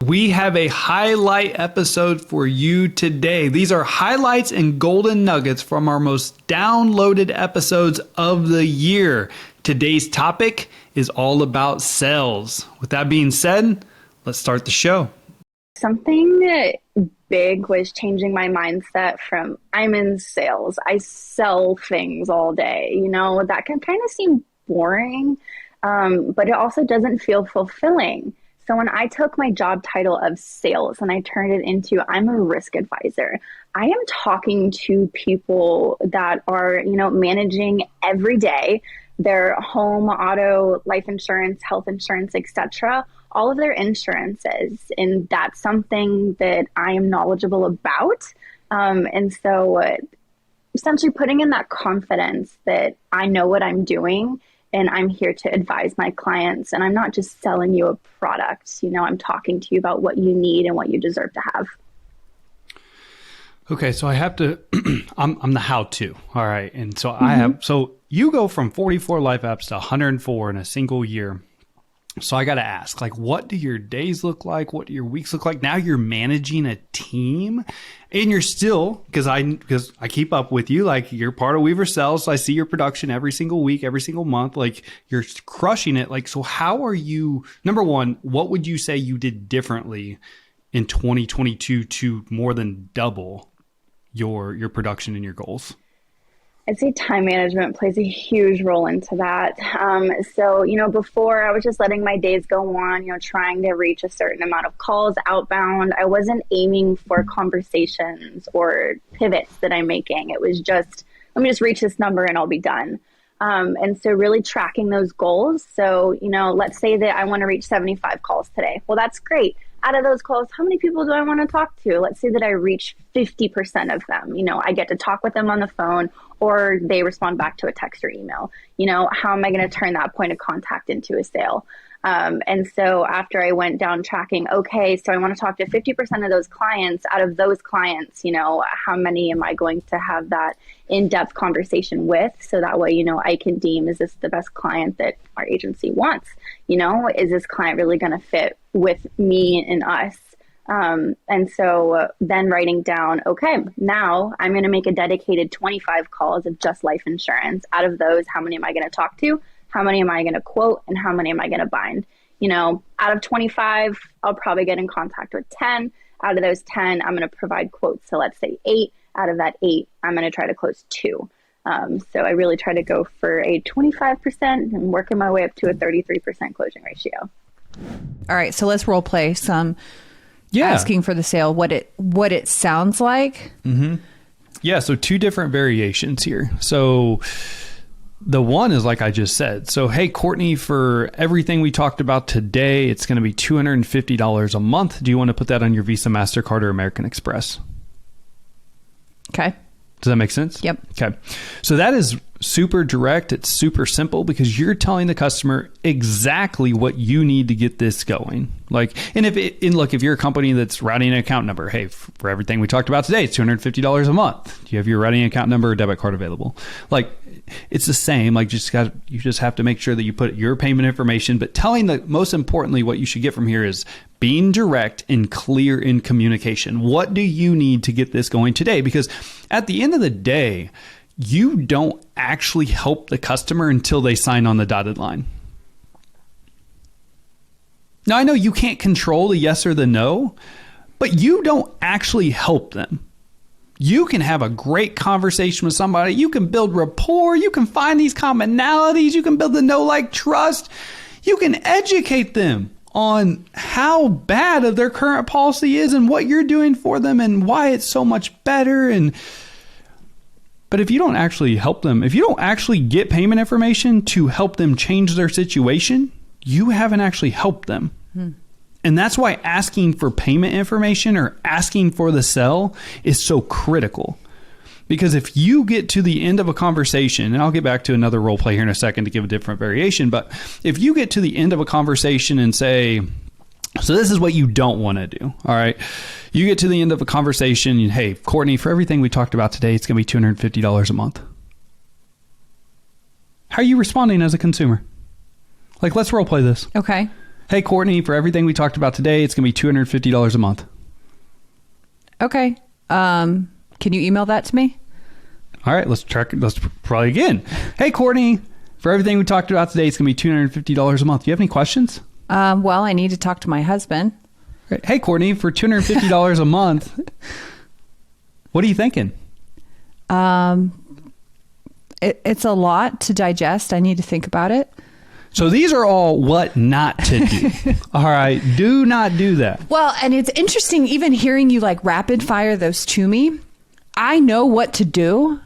We have a highlight episode for you today. These are highlights and golden nuggets from our most downloaded episodes of the year. Today's topic is all about sales. With that being said, let's start the show. Something big was changing my mindset from I'm in sales. I sell things all day. You know, that can kind of seem boring, but it also doesn't feel fulfilling. So when I took my job title of sales and I turned it into I'm a risk advisor, I am talking to people that are, managing every day their home, auto, life insurance, health insurance, etc., all of their insurances. And that's something that I am knowledgeable about. And so essentially putting in that confidence that I know what I'm doing and I'm here to advise my clients. And I'm not just selling you a product. I'm talking to you about what you need and what you deserve to have. Okay, so I have to, I'm the how-to, all right. And so so you go from 44 life apps to 104 in a single year. So I got to ask, what do your days look like? What do your weeks look like? Now you're managing a team and you're still, because I keep up with you, you're part of Weaver Sales. So I see your production every single week, every single month, you're crushing it. So how are you, number one, what would you say you did differently in 2022 to more than double your production and your goals? I'd say time management plays a huge role into that. So, before I was just letting my days go on, trying to reach a certain amount of calls outbound. I wasn't aiming for conversations or pivots that I'm making. It was just, let me just reach this number and I'll be done. And so really tracking those goals. So, let's say that I want to reach 75 calls today. Well, that's great. Out of those calls, how many people do I want to talk to? Let's say that I reach 50% of them. I get to talk with them on the phone or they respond back to a text or email. How am I going to turn that point of contact into a sale? And so after I went down tracking, okay, so I want to talk to 50% of those clients. Out of those clients, how many am I going to have that in-depth conversation with? So that way, I can deem, is this the best client that our agency wants? Is this client really going to fit with me and us? And so then writing down, okay, now I'm going to make a dedicated 25 calls of just life insurance. Out of those, how many am I going to talk to? How many am I going to quote? And how many am I going to bind? Out of 25, I'll probably get in contact with 10. Out of those 10, I'm going to provide quotes. So let's say 8. Out of that 8, I'm going to try to close 2. So I really try to go for a 25% and working my way up to a 33% closing ratio. All right. So let's role play some asking for the sale, what it sounds like. Mm-hmm. Yeah. So 2 different variations here. So the one is like I just said. So, hey, Courtney, for everything we talked about today, it's going to be $250 a month. Do you want to put that on your Visa, MasterCard, or American Express? Okay. Does that make sense? Yep. Okay. So that is super direct. It's super simple because you're telling the customer exactly what you need to get this going. If you're a company that's routing an account number, hey, for everything we talked about today, it's $250 a month. Do you have your routing account number or debit card available? It's the same. You just have to make sure that you put your payment information, but most importantly, what you should get from here is being direct and clear in communication. What do you need to get this going today? Because at the end of the day, you don't actually help the customer until they sign on the dotted line. Now, I know you can't control the yes or the no, but you don't actually help them. You can have a great conversation with somebody. You can build rapport. You can find these commonalities. You can build the know, like, trust. You can educate them on how bad of their current policy is and what you're doing for them and why it's so much better. But if you don't actually help them, if you don't actually get payment information to help them change their situation, you haven't actually helped them. And that's why asking for payment information or asking for the sell is so critical. Because if you get to the end of a conversation, and I'll get back to another role play here in a second to give a different variation, but if you get to the end of a conversation and say, so this is what you don't want to do, all right? You get to the end of a conversation and, hey, Courtney, for everything we talked about today, it's going to be $250 a month. How are you responding as a consumer? Let's role play this. Okay. Hey, Courtney, for everything we talked about today, it's going to be $250 a month. Okay. Can you email that to me? All right, let's try again. Hey, Courtney, for everything we talked about today, it's going to be $250 a month. Do you have any questions? Well, I need to talk to my husband. Hey, Courtney, for $250 a month, what are you thinking? It's a lot to digest. I need to think about it. So these are all what not to do. All right. Do not do that. Well, and it's interesting even hearing you like rapid fire those to me. I know what to do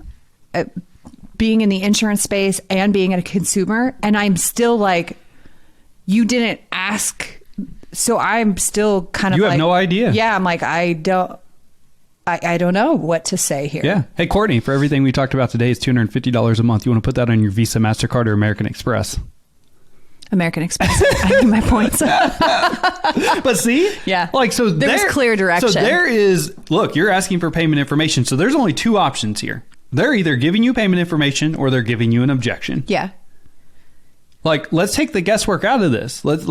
being in the insurance space and being a consumer. And I'm still like, you didn't ask. So I'm still kind of You like, have no idea. Yeah. I'm like, I don't know what to say here. Yeah. Hey, Courtney, for everything we talked about today, it's $250 a month. You want to put that on your Visa, MasterCard, or American Express? American Express. I give my points. But see? Yeah. Like, so there was clear direction. So there is, look, you're asking for payment information. So there's only two options here. They're either giving you payment information or they're giving you an objection. Yeah. Like, let's take the guesswork out of this. Like,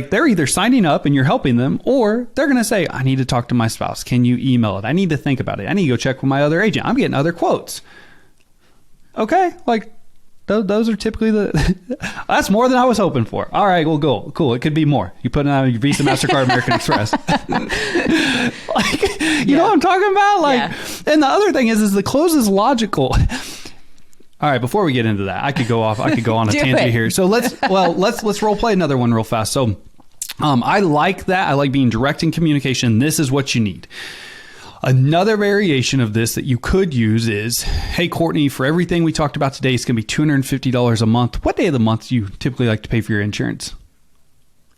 they're either signing up and you're helping them, or they're going to say, I need to talk to my spouse. Can you email it? I need to think about it. I need to go check with my other agent. I'm getting other quotes. Okay. Like, those are typically that's more than I was hoping for. All right, well, cool. It could be more. You put it on your Visa, MasterCard, American Express. You know what I'm talking about? Like, and the other thing is the close is logical. All right, before we get into that, I could go on a tangent here. So let's role play another one real fast. So I like that. I like being direct in communication. This is what you need. Another variation of this that you could use is, hey, Courtney, for everything we talked about today, it's going to be $250 a month. What day of the month do you typically like to pay for your insurance?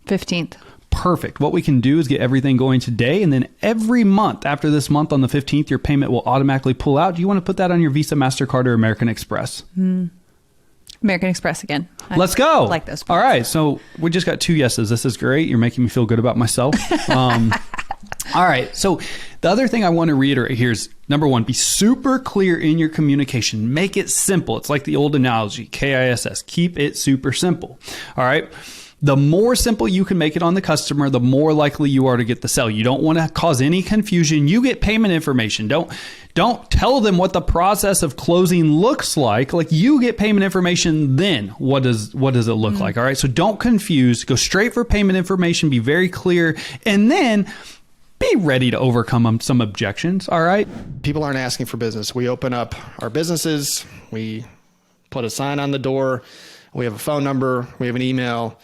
15th. Perfect. What we can do is get everything going today, and then every month after this month on the 15th, your payment will automatically pull out. Do you want to put that on your Visa, MasterCard, or American Express? American Express again. Let's go. I like those points. All right. So we just got 2 yeses. This is great. You're making me feel good about myself. All right. So the other thing I want to reiterate here is, number one, be super clear in your communication. Make it simple. It's like the old analogy, KISS. Keep it super simple. All right. The more simple you can make it on the customer, the more likely you are to get the sale. You don't want to cause any confusion. You get payment information. Don't tell them what the process of closing looks like. Like, you get payment information, then what does it look like? All right. So don't confuse. Go straight for payment information. Be very clear. And then be ready to overcome some objections. All right. People aren't asking for business. We open up our businesses. We put a sign on the door. We have a phone number. We have an email.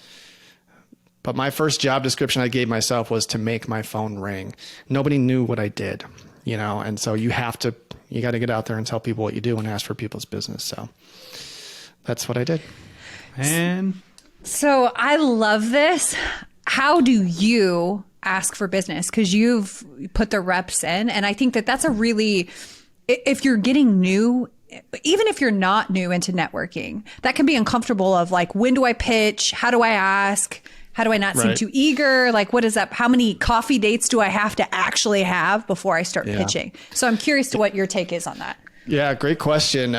But my first job description I gave myself was to make my phone ring. Nobody knew what I did, and so you got to get out there and tell people what you do and ask for people's business. So that's what I did. And So I love this. How do you ask for business? Because you've put the reps in. And I think that's a really, if you're getting new, even if you're not new into networking, that can be uncomfortable of like, when do I pitch? How do I ask? How do I not seem too eager? Like, what is that? How many coffee dates do I have to actually have before I start pitching? So I'm curious to what your take is on that. Yeah, great question.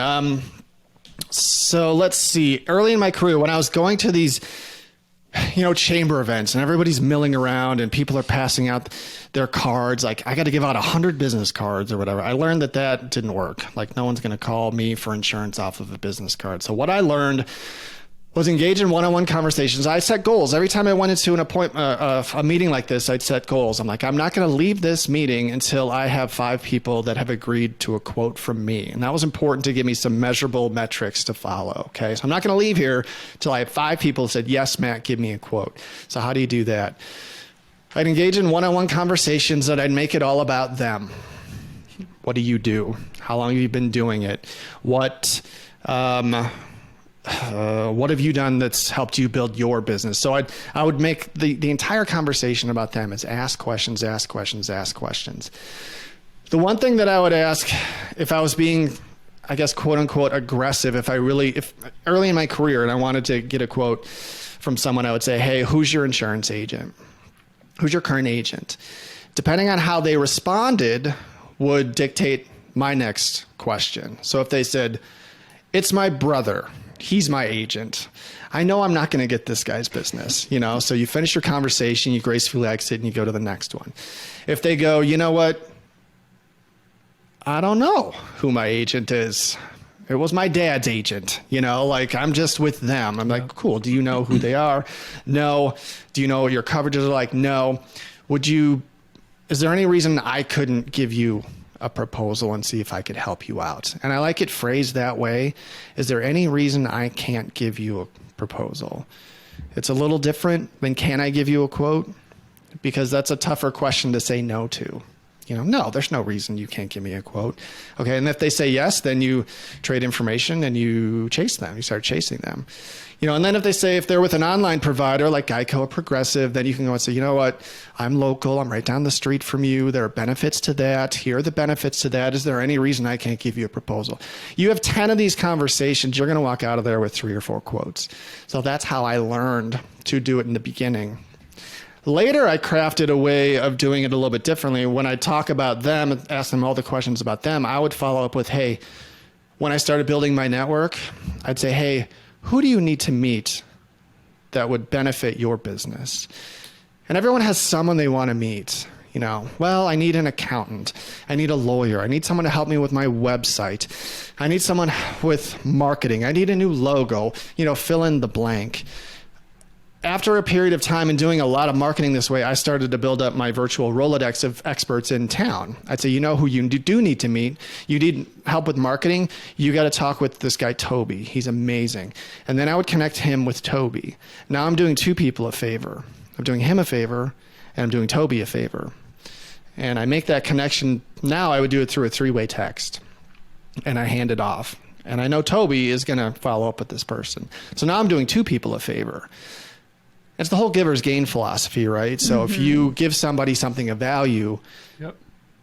So let's see. Early in my career, when I was going to these, chamber events and everybody's milling around and people are passing out their cards, like I got to give out 100 business cards or whatever. I learned that didn't work. Like, no one's going to call me for insurance off of a business card. So what I learned was engage in one-on-one conversations. I set goals. Every time I went into an appointment, a meeting like this, I'd set goals. I'm like, I'm not going to leave this meeting until I have 5 people that have agreed to a quote from me. And that was important to give me some measurable metrics to follow. Okay. So I'm not going to leave here until I have 5 people who said, yes, Matt, give me a quote. So how do you do that? I'd engage in one-on-one conversations that I'd make it all about them. What do you do? How long have you been doing it? What have you done that's helped you build your business? So I would make the entire conversation about them is ask questions, ask questions, ask questions. The one thing that I would ask if I was being, I guess, quote unquote, aggressive, if early in my career and I wanted to get a quote from someone, I would say, hey, who's your insurance agent? Who's your current agent? Depending on how they responded would dictate my next question. So if they said, it's my brother, he's my agent. I know I'm not going to get this guy's business, you know? So you finish your conversation, you gracefully exit, and you go to the next one. If they go, you know what? I don't know who my agent is. It was my dad's agent, you know, like I'm just with them. I'm like, cool. Do you know who they are? No. Do you know what your coverages are like? No. Is there any reason I couldn't give you a proposal and see if I could help you out? And I like it phrased that way. Is there any reason I can't give you a proposal? It's a little different than can I give you a quote? Because that's a tougher question to say no to. You know, no, there's no reason you can't give me a quote. Okay, and if they say yes, then you trade information and you chase them. You start chasing them. You know, and then if they're with an online provider like Geico or Progressive, then you can go and say, you know what, I'm local, I'm right down the street from you. There are benefits to that. Here are the benefits to that. Is there any reason I can't give you a proposal? You have 10 of these conversations, you're going to walk out of there with 3 or 4 quotes. So that's how I learned to do it in the beginning. Later, I crafted a way of doing it a little bit differently. When I talk about them and ask them all the questions about them, I would follow up with, hey, when I started building my network, I'd say, hey, who do you need to meet that would benefit your business? And everyone has someone they want to meet. You know, well, I need an accountant. I need a lawyer. I need someone to help me with my website. I need someone with marketing. I need a new logo. You know, fill in the blank. After a period of time and doing a lot of marketing this way, I started to build up my virtual Rolodex of experts in town. I'd say, you know who you do need to meet. You need help with marketing. You got to talk with this guy, Toby. He's amazing. And then I would connect him with Toby. Now I'm doing 2 people a favor. I'm doing him a favor, and I'm doing Toby a favor. And I make that connection. Now I would do it through a 3-way text, and I hand it off. And I know Toby is going to follow up with this person. So now I'm doing 2 people a favor. It's the whole giver's gain philosophy, right? So if you give somebody something of value,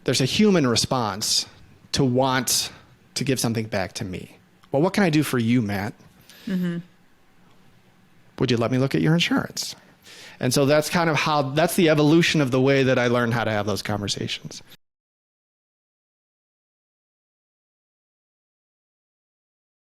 there's a human response to want to give something back to me. Well, what can I do for you, Matt? Would you let me look at your insurance? And so that's kind of that's the evolution of the way that I learned how to have those conversations.